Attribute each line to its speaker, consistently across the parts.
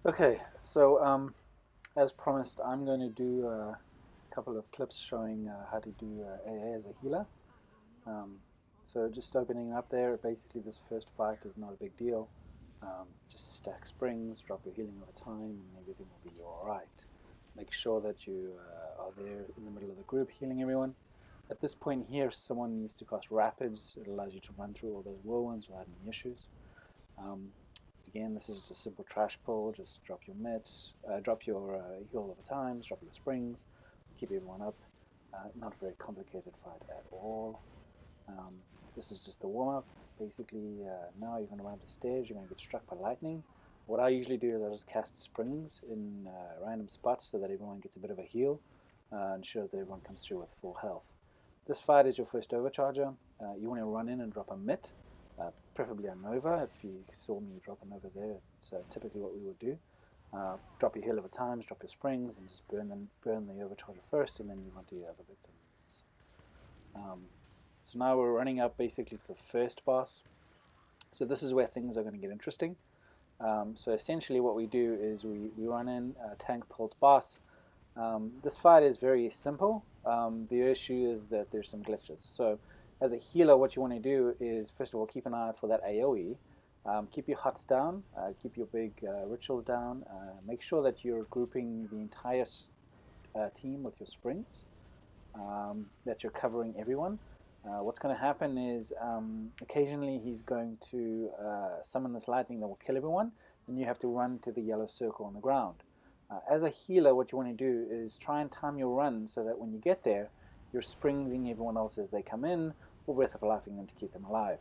Speaker 1: Okay, so as promised, I'm going to do a couple of clips showing how to do AA as a healer. Um, so just opening up there, basically this first fight is not a big deal. Just stack springs, drop your healing over time, and everything will be alright. Make sure that you are there in the middle of the group healing everyone. At this point here, someone needs to cast Rapids. It allows you to run through all those whirlwinds without any issues. Um, Again, this is just a simple trash pull. Just drop your mitts, drop your heal over times, drop your springs, keep everyone up. Not a very complicated fight at all. Um, this is just the warm up. Basically, now you're going to run up the stairs. You're going to get struck by lightning. What I usually do is I just cast springs in random spots so that everyone gets a bit of a heal. Ensures that everyone comes through with full health. This fight is your first overcharger. You want to run in and drop a mitt. Preferably a Nova. If you saw me drop a Nova there, it's typically what we would do. Drop your heal over times, drop your springs, and just burn the overcharger first, and then move on to your other victims. So now we're running up basically to the first boss. So this is where things are going to get interesting. So essentially what we do is we run in, tank pulse boss. This fight is very simple. The issue is that there's some glitches. So as a healer, what you want to do is, first of all, keep an eye out for that AoE. Keep your huts down, keep your big rituals down. Make sure that you're grouping the entire team with your springs, that you're covering everyone. What's going to happen is occasionally he's going to summon this lightning that will kill everyone, and you have to run to the yellow circle on the ground. As a healer, what you want to do is try and time your run so that when you get there, you're springsing everyone else as they come in, or Breath of Lifing them to keep them alive.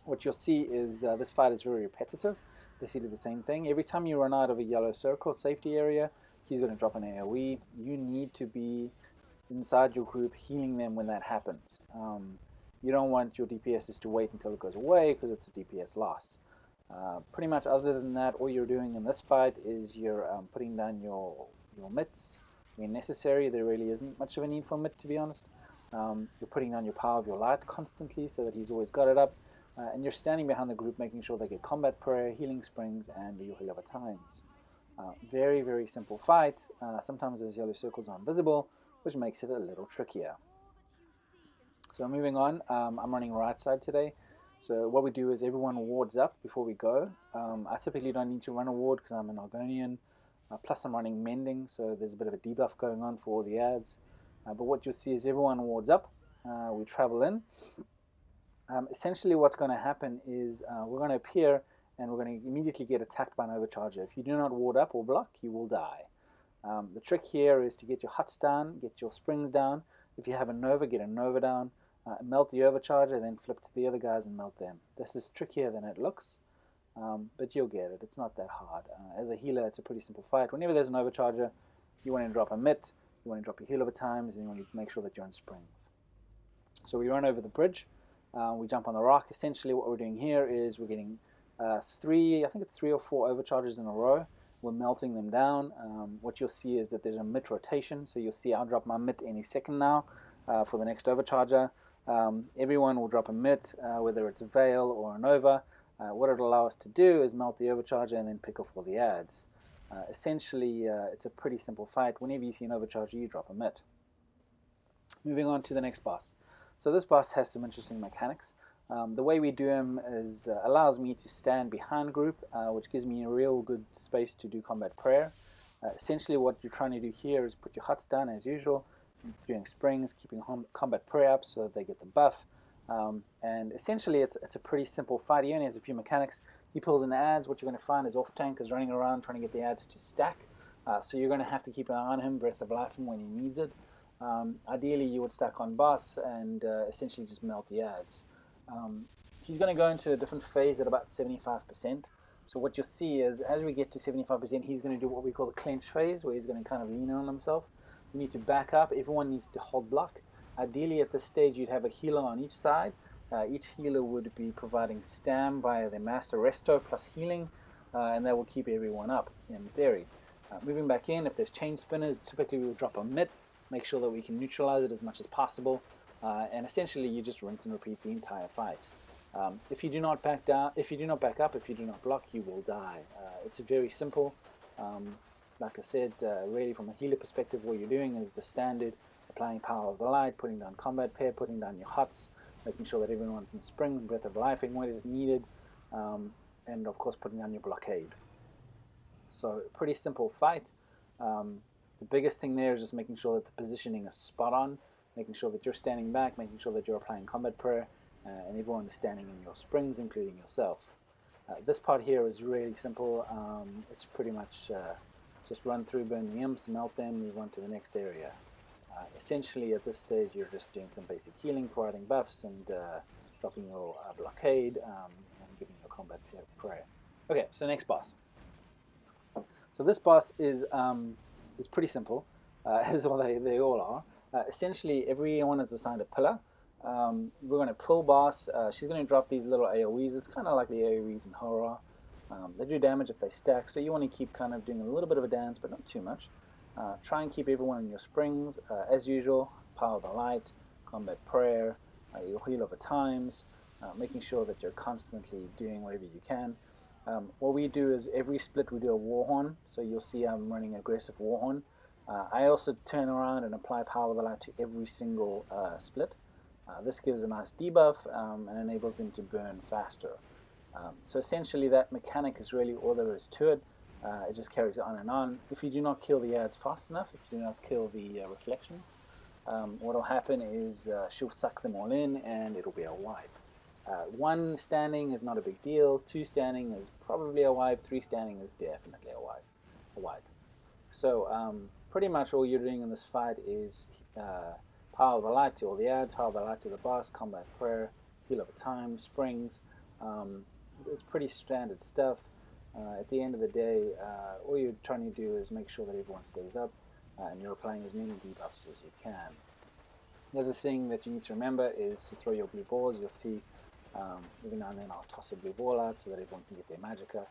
Speaker 1: What you'll see is this fight is very repetitive. Basically the same thing. Every time you run out of a yellow circle safety area, he's going to drop an AoE. You need to be inside your group healing them when that happens. You don't want your DPSs to wait until it goes away because it's a DPS loss. Pretty much other than that, all you're doing in this fight is you're putting down your mitts when necessary. There really isn't much of a need for mitt, to be honest. You're putting down your power of your light constantly so that he's always got it up. And you're standing behind the group making sure they get combat prayer, healing springs, and your heal over times. Very, very simple fight. Sometimes those yellow circles are invisible, which makes it a little trickier. So moving on, I'm running right side today. So what we do is everyone wards up before we go. I typically don't need to run a ward because I'm an Argonian. Plus I'm running mending, so there's a bit of a debuff going on for all the ads. But what you'll see is everyone wards up. We travel in. Essentially what's going to happen is we're going to appear and we're going to immediately get attacked by an overcharger. If you do not ward up or block, you will die. The trick here is to get your huts down, get your springs down. If you have a Nova, get a Nova down. Melt the overcharger, then flip to the other guys and melt them. This is trickier than it looks, but you'll get it. It's not that hard. As a healer, it's a pretty simple fight. Whenever there's an overcharger, you want to drop a mitt, you want to drop your heal over times, and you want to make sure that you're on springs. So we run over the bridge, we jump on the rock. Essentially what we're doing here is we're getting three or four overcharges in a row. We're melting them down. What you'll see is that there's a mitt rotation, so you'll see I'll drop my mitt any second now for the next overcharger. Everyone will drop a mitt, whether it's a Veil or a Nova. What it'll allow us to do is melt the overcharger and then pick off all the ads. Essentially, it's a pretty simple fight. Whenever you see an overcharger, you drop a mitt. Moving on to the next boss. So this boss has some interesting mechanics. The way we do him is allows me to stand behind group, which gives me a real good space to do combat prayer. Essentially what you're trying to do here is put your huts down as usual, doing springs, keeping combat prayer up so that they get the buff. And essentially it's a pretty simple fight. He only has a few mechanics. He pulls in the ads. What you're going to find is off tank is running around trying to get the ads to stack. So you're going to have to keep an eye on him, Breath of Life him when he needs it. Ideally you would stack on boss and essentially just melt the ads. He's going to go into a different phase at about 75%. So what you'll see is as we get to 75%, he's going to do what we call the clench phase, where he's going to kind of lean on himself. You need to back up. Everyone needs to hold block. Ideally at this stage you'd have a healer on each side. Each healer would be providing stam via their master resto plus healing, and that will keep everyone up in theory. Moving back in, if there's chain spinners, typically we will drop a mitt, make sure that we can neutralize it as much as possible, and essentially you just rinse and repeat the entire fight. If you do not back down, if you do not back up, if you do not block, you will die. It's very simple. Like I said, really from a healer perspective, what you're doing is the standard, applying power of the light, putting down combat pair, putting down your hots, making sure that everyone's in spring, breath of life, and what is needed, and of course putting down your blockade. So pretty simple fight. The biggest thing there is just making sure that the positioning is spot on, making sure that you're standing back, making sure that you're applying combat prayer, and everyone is standing in your springs, including yourself. This part here is really simple. It's pretty much just run through, burn the imps, melt them, move on to the next area. Essentially at this stage you're just doing some basic healing, providing buffs, and dropping your blockade, and giving your combat prayer. Okay, so next boss. So this boss is pretty simple, as well they all are. Essentially everyone is assigned a pillar. We're going to pull boss. She's going to drop these little AoEs. It's kind of like the AoEs in horror. They do damage if they stack, so you want to keep kind of doing a little bit of a dance, but not too much. Try and keep everyone in your springs, as usual. Power of the light, combat prayer, you'll heal over times, making sure that you're constantly doing whatever you can. What we do is every split we do a warhorn, so you'll see I'm running aggressive warhorn. I also turn around and apply power of the light to every single split. This gives a nice debuff and enables them to burn faster. So essentially that mechanic is really all there is to it. It just carries on and on. If you do not kill the ads fast enough, if you do not kill the reflections, what will happen is she'll suck them all in and it'll be a wipe. 1 standing is not a big deal, 2 standing is probably a wipe, 3 standing is definitely a wipe. So pretty much all you're doing in this fight is power of the light to all the ads, power of the light to the boss, combat prayer, heal over time, springs. It's pretty standard stuff. At the end of the day, all you're trying to do is make sure that everyone stays up and you're applying as many debuffs as you can. The other thing that you need to remember is to throw your blue balls. You'll see every now and then I'll toss a blue ball out so that everyone can get their magicka.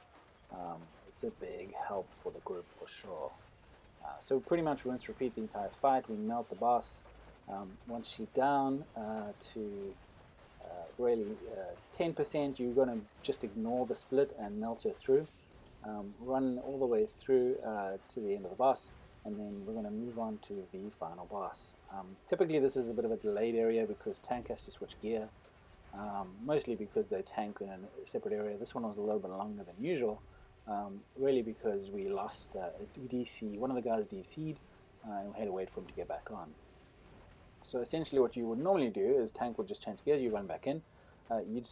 Speaker 1: It's a big help for the group for sure. So pretty much rinse, repeat the entire fight. We melt the boss. Once she's down to really 10%, you're going to just ignore the split and melt her through. Run all the way through to the end of the boss, and then we're going to move on to the final boss. Typically this is a bit of a delayed area because tank has to switch gear, mostly because they tank in a separate area. This one was a little bit longer than usual, really because we lost DC. One of the guys DC'd, and we had to wait for him to get back on. So essentially what you would normally do is tank would just change gears, you run back in, you'd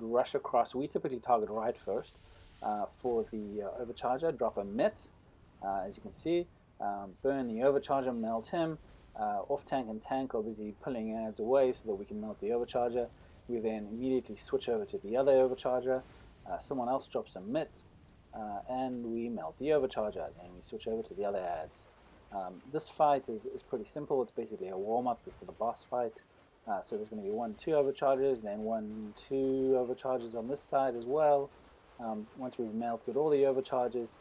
Speaker 1: rush across. We typically target right first for the overcharger, drop a mitt, as you can see, burn the overcharger, melt him. Off tank and tank are busy pulling ads away so that we can melt the overcharger. We then immediately switch over to the other overcharger, someone else drops a mitt, and we melt the overcharger, and we switch over to the other ads. This fight is pretty simple. It's basically a warm-up before the boss fight. So there's going to be 1, 2 overcharges, then 1, 2 overcharges on this side as well. Once we've melted all the overcharges,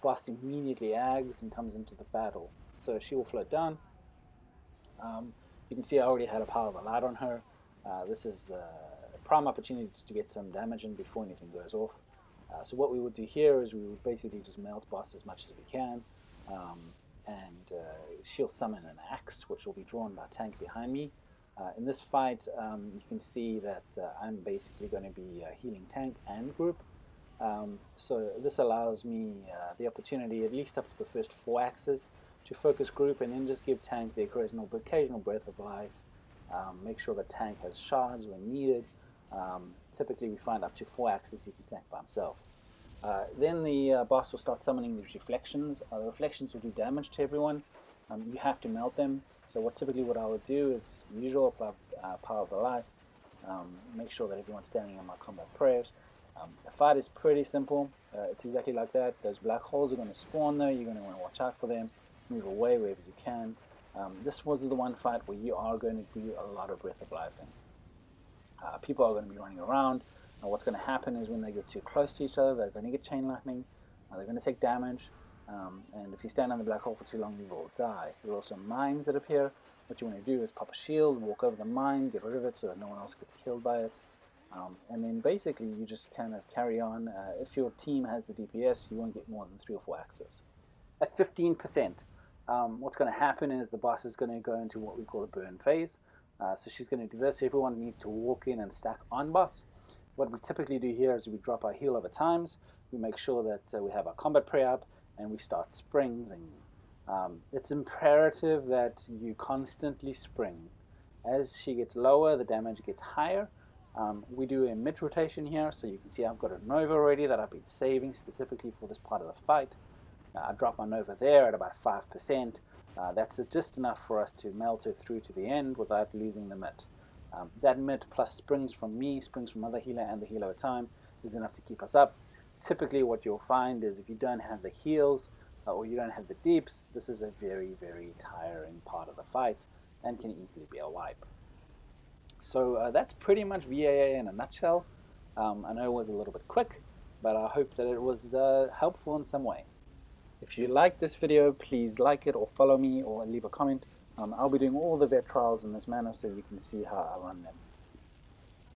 Speaker 1: boss immediately ags and comes into the battle. So she will float down. You can see I already had a power of the light on her. This is a prime opportunity to get some damage in before anything goes off. So what we would do here is we would basically just melt boss as much as we can. And she'll summon an axe, which will be drawn by tank behind me. In this fight, you can see that I'm basically going to be healing tank and group. So this allows me the opportunity, at least up to the first 4 axes, to focus group and then just give tank the occasional breath of life. Make sure that tank has shards when needed. Typically we find up to 4 axes he can tank by himself. Then the boss will start summoning these reflections. The reflections will do damage to everyone. You have to melt them. So what I would do is usual above power of the light. Make sure that everyone's standing on my combat prayers. The fight is pretty simple. It's exactly like that. Those black holes are going to spawn there. You're going to want to watch out for them. Move away wherever you can. This was the one fight where you are going to do a lot of breath of life in. People are going to be running around. What's going to happen is when they get too close to each other, they're going to get chain lightning, they're going to take damage, and if you stand on the black hole for too long, you will die. There are also mines that appear. What you want to do is pop a shield, walk over the mine, get rid of it so that no one else gets killed by it. And then basically you just kind of carry on. If your team has the DPS, you won't get more than 3 or 4 axes. At 15%, what's going to happen is the boss is going to go into what we call a burn phase. So she's going to do this. Everyone needs to walk in and stack on boss. What we typically do here is we drop our heal over times. We make sure that we have our combat prayer up, and we start springs. And it's imperative that you constantly spring. As she gets lower, the damage gets higher. We do a mid rotation here, so you can see I've got a Nova already that I've been saving specifically for this part of the fight. I drop my Nova there at about 5%. That's just enough for us to melt it through to the end without losing the mid. That mid plus springs from me, springs from other healer, and the heal over time is enough to keep us up. Typically what you'll find is if you don't have the heals or you don't have the deeps, this is a very, very tiring part of the fight and can easily be a wipe. So that's pretty much vAA in a nutshell. I know it was a little bit quick, but I hope that it was helpful in some way. If you like this video, please like it or follow me or leave a comment. I'll be doing all the vet trials in this manner so you can see how I run them.